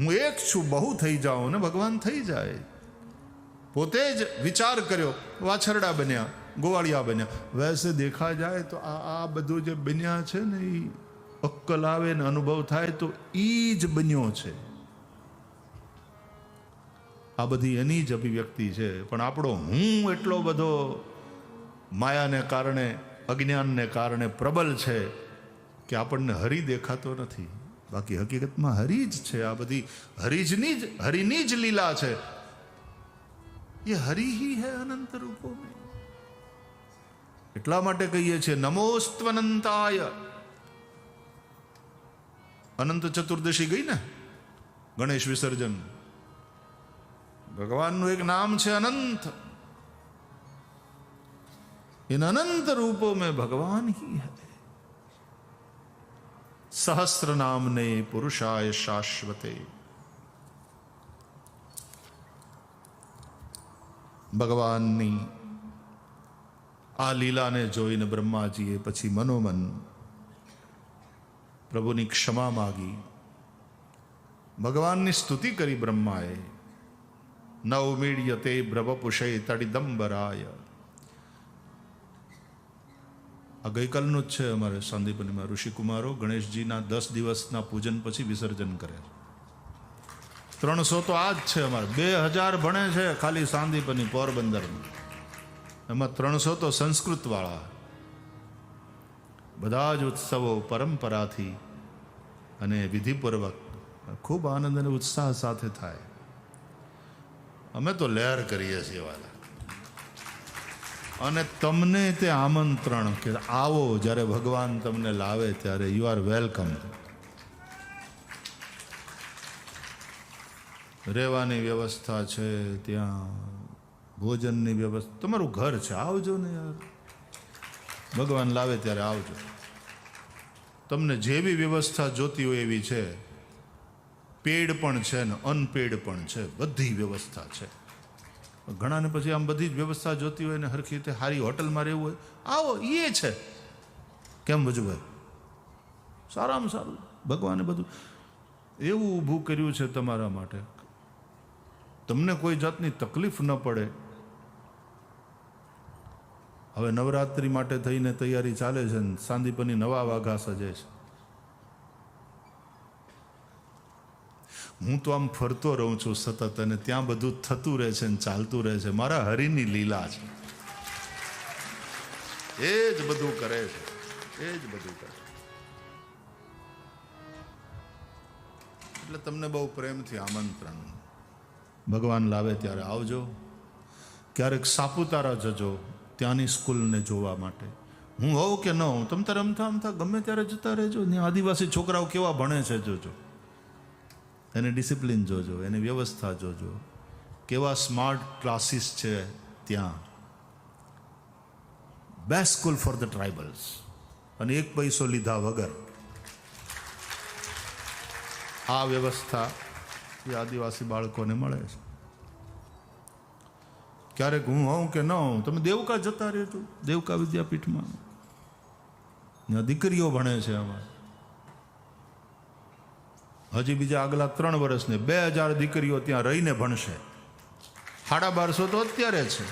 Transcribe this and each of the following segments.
હું એક છું, બહુ થઈ જાઉં ને ભગવાન થઈ જાય. પોતે જ વિચાર કર્યો, વાછરડા બન્યા, ગોવાળિયા બન્યા. વૈસે દેખા જાય તો આ બધું જે બન્યા છે ને, એ અક્કલ આવે ને અનુભવ થાય તો એ જ બન્યો છે. આ બધી એની જ અભિવ્યક્તિ છે. પણ આપણો હું એટલો બધો માયાને કારણે, અજ્ઞાનને કારણે પ્રબલ છે કે આપણને હરિ દેખાતો નથી. બાકી હકીકતમાં હરિ જ છે. આ બધી હરિની જ લીલા છે. ये हरि ही है अनंत रूपों में. એટલા માટે કહીએ છીએ નમોસ્ત્વનંતાય. અનંત ચતુર્દશી ગઈ ને, ગણેશ વિસર્જન. ભગવાનનું એક નામ છે અનંત. इन अनंत रूपों में भगवान ही है. सहस्र नामने पुरुषाय शाश्वते. ભગવાનની આ લીલાને જોઈને બ્રહ્માજીએ પછી મનોમન પ્રભુની ક્ષમા માગી, ભગવાનની સ્તુતિ કરી. બ્રહ્માએ નવમીડ્યતે બ્રવપુષે તડિદંબરાય. આ ગઈકાલનું જ છે અમારે સાંદીપનીમાં. ઋષિકુમારો ગણેશજીના 10 દિવસના પૂજન પછી વિસર્જન કરે. 300 તો આ જ છે અમારે. 2000 ભણે છે ખાલી સાંદીપની પોરબંદરમાં. એમાં 300 તો સંસ્કૃત વાળા. બધા જ ઉત્સવો પરંપરાથી અને વિધિપૂર્વક ખૂબ આનંદ અને ઉત્સાહ સાથે થાય. અમે તો લહેર કરીએ છીએ વાલા. અને તમને તે આમંત્રણ કે આવો, જ્યારે ભગવાન તમને લાવે ત્યારે યુ આર વેલકમ. રહેવાની વ્યવસ્થા છે ત્યાં, ભોજનની વ્યવસ્થા, તમારું ઘર છે. આવજો ને યાર, ભગવાન લાવે ત્યારે આવજો. તમને જેવી વ્યવસ્થા જોતી હોય એવી છે. પેડ પણ છે ને અનપેડ પણ છે, બધી વ્યવસ્થા છે. ઘણાને પછી આમ બધી જ વ્યવસ્થા જોતી હોય ને હરખી રીતે સારી હોટલમાં રહેવું હોય, આવો, એ છે. કેમ ભજુભાઈ? સારામાં સારું ભગવાને બધું એવું ઊભું કર્યું છે તમારા માટે, તમને કોઈ જાતની તકલીફ ન પડે. હવે નવરાત્રિ માટે થઈને તૈયારી ચાલે છે ને સાંદીપની નવા વાઘા સજે છે. હું તો આમ ફરતો રહું છું સતત, અને ત્યાં બધું થતું રહે છે ને ચાલતું રહે છે. મારા હરિની લીલા છે. એ જ બધું કરે છે, એ જ બધું કરે. એટલે તમને બહુ પ્રેમથી આમંત્રણ. ભગવાન લાવે ત્યારે આવજો. ક્યારેક સાપુતારા જજો ત્યાંની સ્કૂલને જોવા માટે. હું હોઉં કે ન હોઉં, તમે તારે રમતા ગમે ત્યારે જતા રહેજો. ત્યાં આદિવાસી છોકરાઓ કેવા ભણે છે જોજો, એને ડિસિપ્લિન જોજો, એની વ્યવસ્થા જોજો, કેવા સ્માર્ટ ક્લાસીસ છે ત્યાં. Best school for the tribals. અને એક પૈસો લીધા વગર આ વ્યવસ્થા એ આદિવાસી બાળકોને મળે છે. ક્યારેક હું હોઉં કે ન હોઉં, તમે દેવકા જતા રહેજો, દેવકા વિદ્યાપીઠમાં ત્યાં દીકરીઓ ભણે છે અમારે. હજી બીજા આગલા 3 વર્ષને 2000 દીકરીઓ ત્યાં રહીને ભણશે. 1250 તો અત્યારે છે.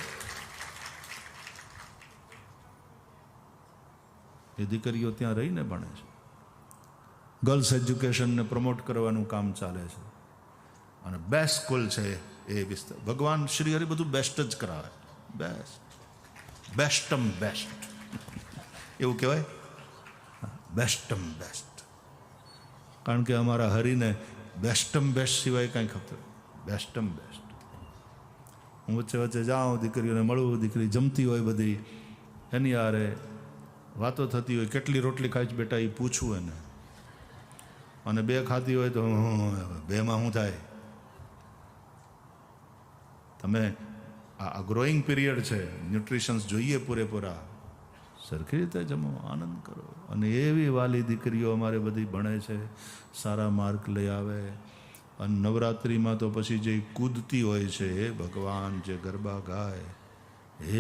એ દીકરીઓ ત્યાં રહીને ભણે છે. ગર્લ્સ એજ્યુકેશનને પ્રમોટ કરવાનું કામ ચાલે છે. અને બેસ્ટ સ્કૂલ છે એ વિસ્તાર. ભગવાન શ્રી હરિ બધું બેસ્ટ જ કરાવે. બેસ્ટ, બેસ્ટમ બેસ્ટ એવું કહેવાય. બેસ્ટમ બેસ્ટ. કારણ કે અમારા હરિને બેસ્ટમ બેસ્ટ સિવાય કાંઈ ખબર. બેસ્ટમ બેસ્ટ. હું વચ્ચે વચ્ચે જાઉં, દીકરીઓને મળું, દીકરી જમતી હોય બધી, એની હારે વાતો થતી હોય. કેટલી રોટલી ખાઈ બેટા એ પૂછવું એને. અને 2 ખાતી હોય તો 2માં શું થાય? તમે આ ગ્રોઈંગ પીરિયડ છે, ન્યુટ્રિશન્સ જોઈએ પૂરેપૂરા. સરખી રીતે જમો, આનંદ કરો. અને એવી વાલી દીકરીઓ અમારે બધી ભણે છે, સારા માર્ક લઈ આવે. અને નવરાત્રિમાં તો પછી જે કૂદતી હોય છે, એ ભગવાન જે ગરબા ગાય,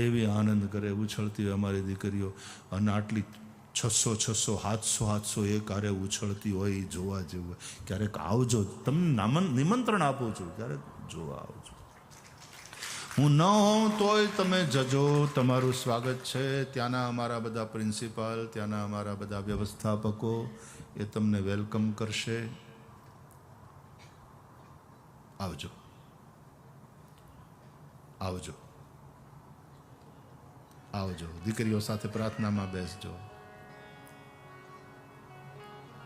એવી આનંદ કરે, ઉછળતી હોય અમારી દીકરીઓ. અને આટલી 600 700 એક હારે ઉછળતી હોય એ જોવા જેવું. ક્યારેક આવજો, તમને નિમંત્રણ આપું છું, ક્યારેક જોવા આવજો. હું ન હોઉં તોય તમે જજો, તમારું સ્વાગત છે. ત્યાંના અમારા બધા પ્રિન્સિપાલ, ત્યાંના અમારા બધા વ્યવસ્થાપકો એ તમને વેલકમ કરશે. આવજો, આવજો, આવજો. દીકરીઓ સાથે પ્રાર્થનામાં બેસજો,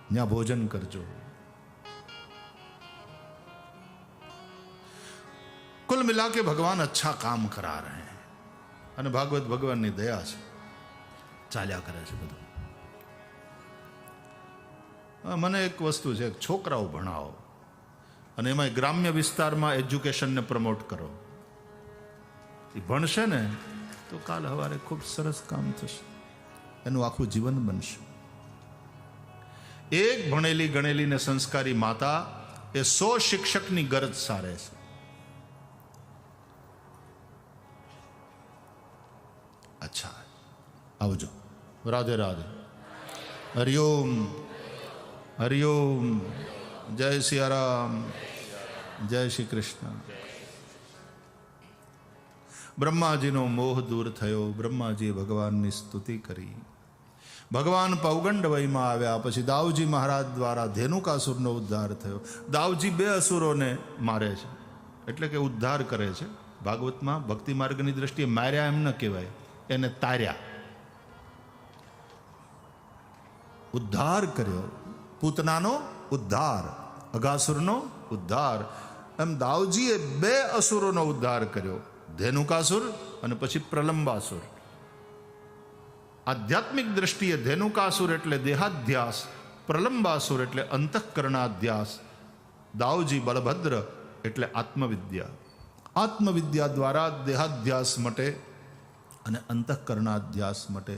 ત્યાં ભોજન કરજો. कुल मिला के भगवान अच्छा काम करा रहे हैं અને ભાગવત ભગવાનની દયા છે, ચાલ્યા કરે છે બધું. મને એક વસ્તુ છે, છોકરાઓ ભણાવો અને એમાં ગ્રામ્ય વિસ્તારમાં એજ્યુકેશનને પ્રમોટ કરો. એ ભણશે ને તો કાલ સવારે ખૂબ સરસ કામ થશે, એનું આખું જીવન બનશે. એક ભણેલી ગણેલી ને સંસ્કારી માતા એ 100 શિક્ષકની ગરજ સારે છે. અચ્છા, આવજો. રાધે રાધે. હરિઓમ, હરિઓમ. જય સિયારામ, જય શ્રી કૃષ્ણ. બ્રહ્માજીનો મોહ દૂર થયો. બ્રહ્માજીએ ભગવાનની સ્તુતિ કરી. ભગવાન પૌગંડ વયમાં આવ્યા પછી દાઉજી મહારાજ દ્વારા ધેનુકાસુરનો ઉદ્ધાર થયો. દાઉજી 2 અસુરોને મારે છે, એટલે કે ઉદ્ધાર કરે છે. ભાગવતમાં ભક્તિ માર્ગની દ્રષ્ટિએ માર્યા એમ ન કહેવાય, એને તાર્યા. ઉદ્ધાર કર્યો. પૂતનાનો ઉદ્ધાર, અઘાસુરનો ઉદ્ધાર. એમ દાઉજીએ 2 અસુરોનો ઉદ્ધાર કર્યો, ધેનુકાસુર અને પછી પ્રલંબાસુર. આધ્યાત્મિક દ્રષ્ટિએ ધેનુકાસુર એટલે દેહાધ્યાસ, પ્રલંબાસુર એટલે અંતઃકરણાધ્યાસ, દાઉજી બલભદ્ર એટલે આત્મવિદ્યા. આત્મવિદ્યા દ્વારા દેહાધ્યાસ માટે અને અંતઃકરણાધ્યાસ માટે.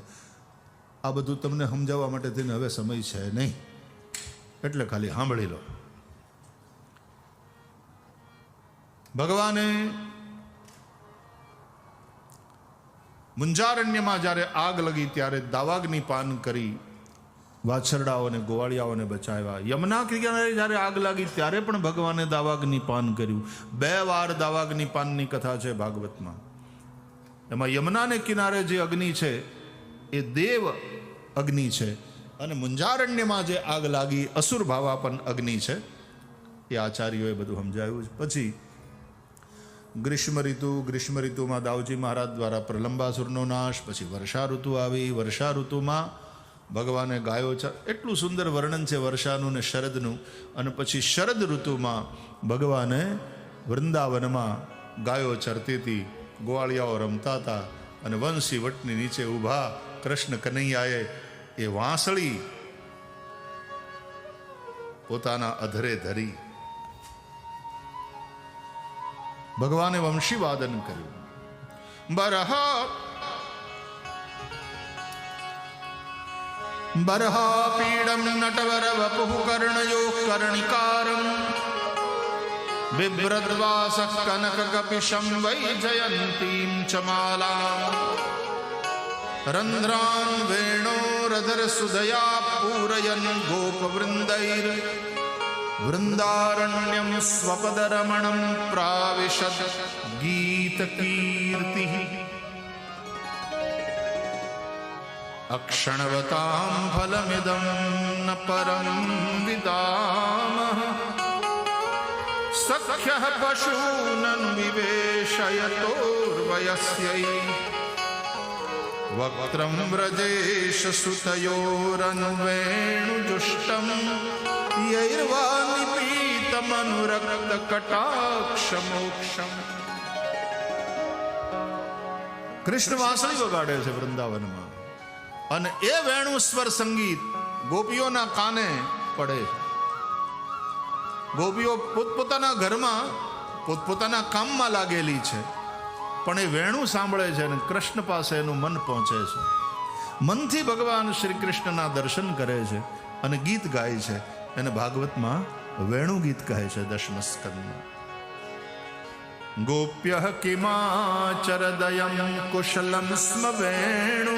આ બધું તમને સમજાવવા માટે તેને હવે સમય છે નહીં, એટલે ખાલી સાંભળી લો. ભગવાને મુંજારણ્યમાં જ્યારે આગ લગી ત્યારે દાવાગ્નિ પાન કરી વાછરડાઓને ગોવાળિયાઓને બચાવ્યા. યમુના કિનારે જ્યારે આગ લાગી ત્યારે પણ ભગવાને દાવાગ્નિ પાન કર્યું. 2 વાર દાવાગ્નિ પાનની કથા છે ભાગવતમાં. એમાં યમુનાને કિનારે જે અગ્નિ છે એ દેવ અગ્નિ છે, અને મુંજારણ્યમાં જે આગ લાગી અસુર ભાવાપન અગ્નિ છે. એ આચાર્યોએ બધું સમજાવ્યું. પછી ગ્રીષ્મ ઋતુમાં દાઉજી મહારાજ દ્વારા પ્રલંબાસુરનો નાશ. પછી વર્ષા ઋતુ આવી. વર્ષા ઋતુમાં ભગવાને ગાયો એટલું સુંદર વર્ણન છે વર્ષાનું ને શરદનું. અને પછી શરદ ઋતુમાં ભગવાને વૃંદાવનમાં ગાયો ચરતી હતી, ગોવાળિયાઓ રમતા હતા, અને વંશી વટની નીચે ઊભા કૃષ્ણ કનૈયાએ એ વાંસળી પોતાના અધરે ધરી ભગવાને વંશી વાદન કર્યું. બરહા પીડમ નટવર વપુઃ કર્ણયો કર્ણિકારમ બિભ્રદ્વાસ કનક કપિશમ વૈજયંતીમ ચ માલામ રંધ્રાન વેણોરધર સુદયા પૂરયન ગોપવૃંદૈર વૃંદારણ્યમ સ્વપદરમણમ પ્રાવિશદ ગીત કીર્તિ અક્ષણવતામ ફલમિદમ ન પરમ વિદામઃ સખ્યઃ પશૂનન વિવેશયતોર્વયસ્યૈ વક્ત્રમ વ્રજેશ સુતયોરનુવેણુજુષ્ટમ યૈર્વા નિપીતમનુરક્ત કટાક્ષમોક્ષમ. કૃષ્ણ વાંસળી વગાડે છે વૃંદાવનમાં, અને એ વેણુ સ્વર સંગીત ગોપીઓના કાને પડે છે. ગોપીઓ પોતપોતાના ઘરમાં પોતપોતાના કામમાં લાગેલી છે, પણ એ વેણુ સાંભળે છે અને કૃષ્ણ પાસે એનું મન પહોંચે છે. મનથી ભગવાન શ્રી કૃષ્ણના દર્શન કરે છે અને ગીત ગાય છે. એને ભાગવતમાં વેણુ ગીત કહે છે 10મ સ્કંદમાં. ગોપ્યઃ કિમાચરદયં કુશલં સ્મ વેણુ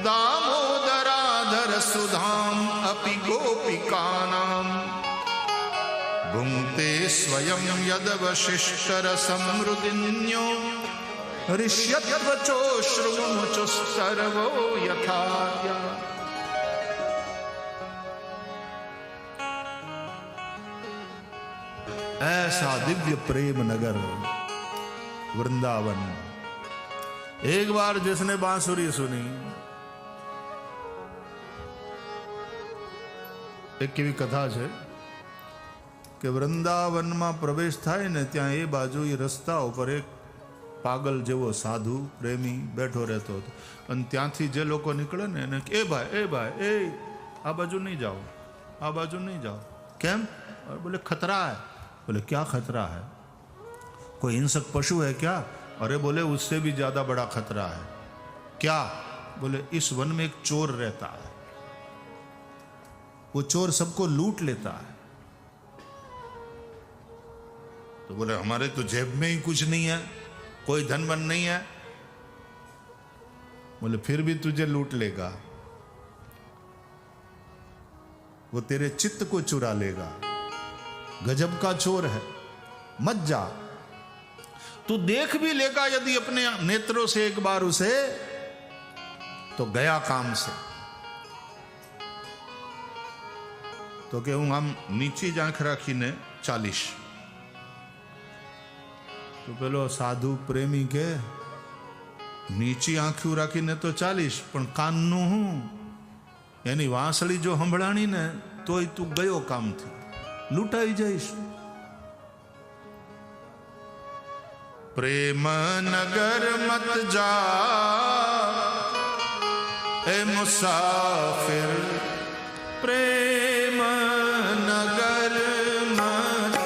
દામોદરા गंगाधर सुधाम अपि गोपिकानाम भुंक्ते स्वयं यदवशिष्टरसमृदिन्यो ऋष्यत्वचोश्रुमुचुस्तर्वो यथार्या। ऐसा दिव्य प्रेम नगर वृंदावन। एक बार जिसने बांसुरी सुनी, एक केवी कथा है कि वृंदावन में प्रवेश थाय ने त्या ए बाजू ए रस्ता पर एक पागल जेवो साधु प्रेमी बैठो रहतो हतो अने त्यांथी जे लोको निकळे ने એને ए भाई ए आ बाजू नहीं जाओ, आ बाजू नहीं जाओ। केम? और बोले खतरा है। बोले क्या खतरा है? कोई हिंसक पशु है क्या? अरे बोले उससे भी ज्यादा बड़ा खतरा है। क्या? बोले इस वन में एक चोर रहता है, वो चोर सबको लूट लेता है। तो बोले हमारे तो जेब में ही कुछ नहीं है, कोई धन वन नहीं है। बोले फिर भी तुझे लूट लेगा, वो तेरे चित्त को चुरा लेगा। गजब का चोर है, मत जा। तू देख भी लेगा यदि अपने नेत्रों से एक बार उसे, तो गया काम से। तो के हूं आम नीची आंख राखीने 40। तो पेलो साधु प्रेमी के नीची आंखों राखीने तो 40 पण काननु हूं एनी वांसળી जो संभळाणी ने तोय तू गयो काम थी, लूटाई जाइश। प्रेम नगर मत जा ए मुसाफिर, प्रेम नगर मत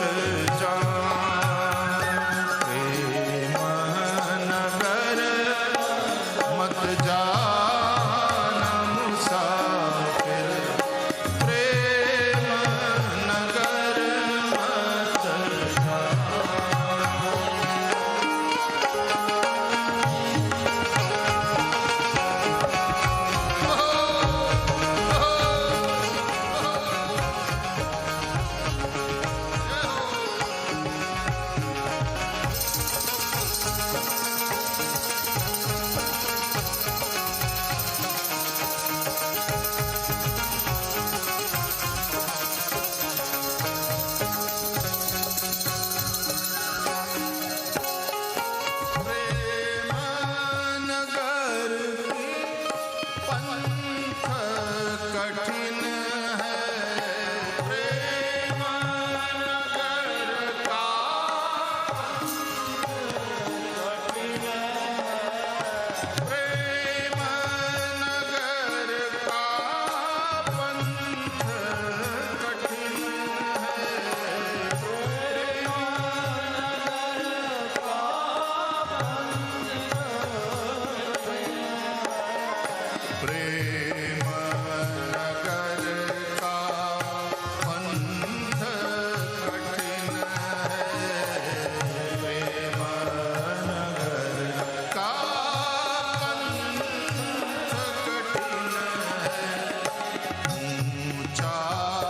जा, प्रेम नगर मत जा ना मुसाफिर, प्रेम नगर मत जा।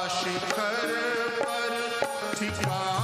शिखर पर ठिकाना